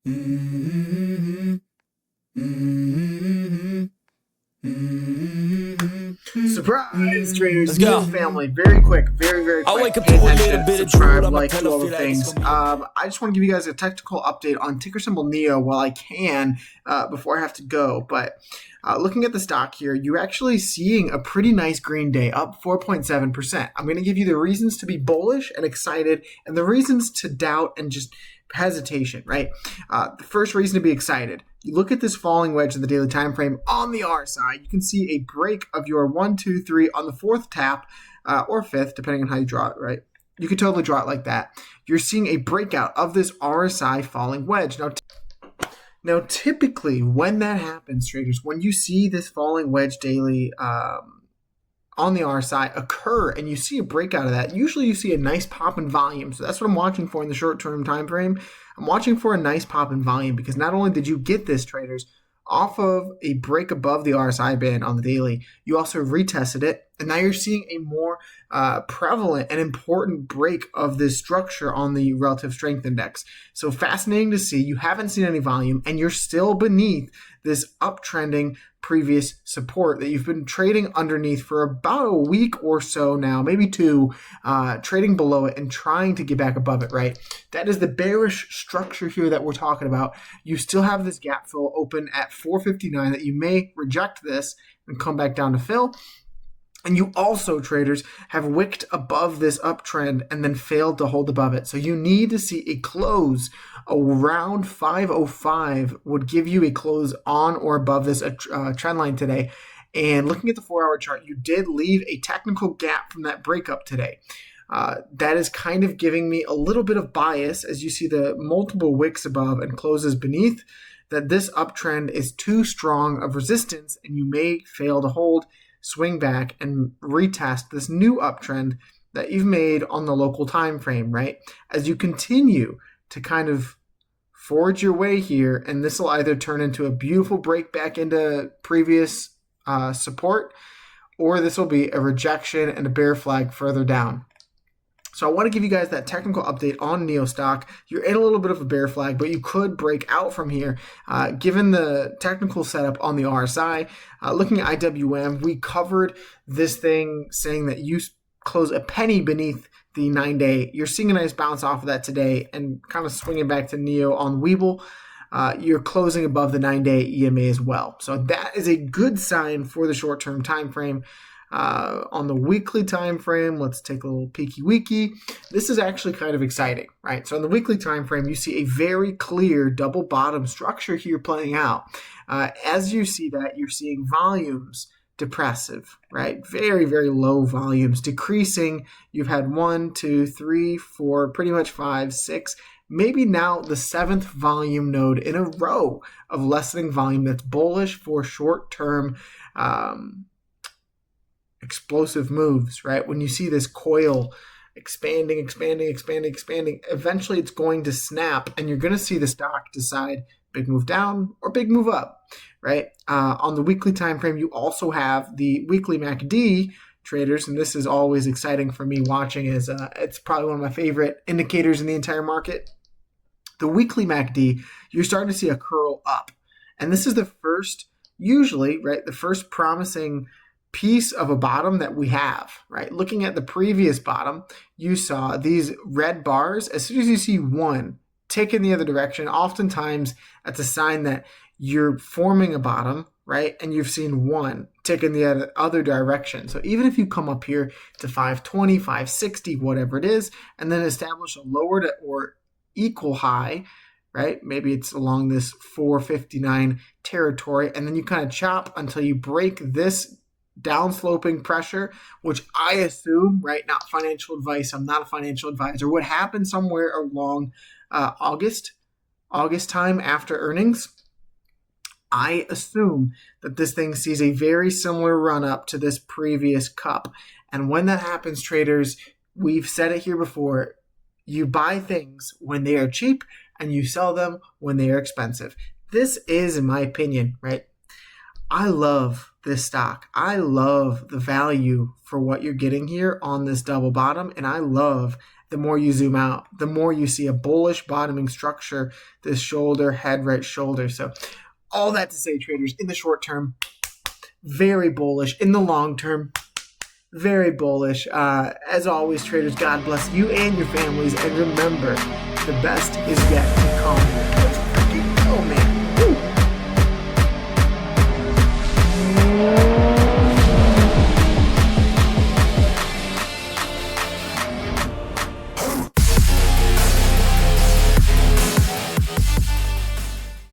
Mm-hmm. Mm-hmm. Mm-hmm. Surprise, traders, Let's go. family. Very quick, very I quick. wake up Pay to a little attention, bit of subscribe, drool on my like, do pillow, all the feel like it's things. gonna be I just want to give you guys a technical update on ticker symbol NEO while I can before I have to go. But looking at the stock here, you're actually seeing a pretty nice green day, up 4.7%. I'm going to give you the reasons to be bullish and excited and the reasons to doubt and just hesitation, right? The first reason to be excited. You look at this falling wedge in the daily time frame on the R side, you can see a break of your 1, 2, 3 on the fourth tap or fifth, depending on how you draw it, right? You could totally draw it like that. You're seeing a breakout of this RSI falling wedge. Now, typically, when that happens, traders, when you see this falling wedge daily on the RSI occur and you see a breakout of that, usually you see a nice pop in volume. So that's what I'm watching for in the short-term time frame. I'm watching for a nice pop in volume because not only did you get this, traders, off of a break above the RSI band on the daily, you also retested it, and now you're seeing a more prevalent and important break of this structure on the relative strength index. So fascinating to see. You haven't seen any volume, and you're still beneath this uptrending previous support that you've been trading underneath for about a week or so now, maybe two, trading below it and trying to get back above it, right? That is the bearish structure here that we're talking about. You still have this gap fill open at 459 that you may reject this and come back down to fill. And you also, traders, have wicked above this uptrend and then failed to hold above it. So you need to see a close around 505 would give you a close on or above this trend line today. And looking at the 4-hour chart, you did leave a technical gap from that breakup today. That is kind of giving me a little bit of bias as you see the multiple wicks above and closes beneath, that this uptrend is too strong of resistance and you may fail to hold, swing back and retest this new uptrend that you've made on the local time frame, right? As you continue to kind of forge your way here, and this will either turn into a beautiful break back into previous support, or this will be a rejection and a bear flag further down. So I want to give you guys that technical update on NEO stock. You're in a little bit of a bear flag, but you could break out from here given the technical setup on the RSI. Looking at IWM, we covered this thing saying that you close a penny beneath the 9-day. You're seeing a nice bounce off of that today and kind of swinging back to NEO on Webull. You're closing above the 9-day EMA as well. So that is a good sign for the short-term time frame. On the weekly time frame, let's take a little peeky weeky. This is actually kind of exciting, right? So on the weekly time frame, you see a very clear double bottom structure here playing out. As you see that, you're seeing volumes depressive, right? Very low volumes decreasing. You've had 1, 2, 3, 4, pretty much 5, 6, maybe now the 7th volume node in a row of lessening volume that's bullish for short-term explosive moves, right? When you see this coil expanding, eventually it's going to snap and you're going to see the stock decide big move down or big move up, right? On the weekly time frame, you also have the weekly MACD traders, and this is always exciting for me watching as it's probably one of my favorite indicators in the entire market. The weekly MACD, you're starting to see a curl up. And this is the first, usually, right, the first promising piece of a bottom that we have, right? Looking at the previous bottom, you saw these red bars. As soon as you see one tick in the other direction, oftentimes that's a sign that you're forming a bottom, right? And you've seen one tick in the other direction. So even if you come up here to 520, 560, whatever it is, and then establish a lower to or equal high, right? Maybe it's along this 459 territory, and then you kind of chop until you break this downsloping pressure, which I assume, right, not financial advice, I'm not a financial advisor, would happen somewhere along August time after earnings. I assume that this thing sees a very similar run up to this previous cup. And when that happens, traders, we've said it here before, you buy things when they are cheap and you sell them when they are expensive. This is, in my opinion, right, I love this stock. I love the value for what you're getting here on this double bottom, and I love the more you zoom out, the more you see a bullish bottoming structure, this shoulder, head, right shoulder. So all that to say, traders, in the short term, very bullish. In the long term, very bullish. As always, traders, God bless you and your families. And remember, the best is yet to come.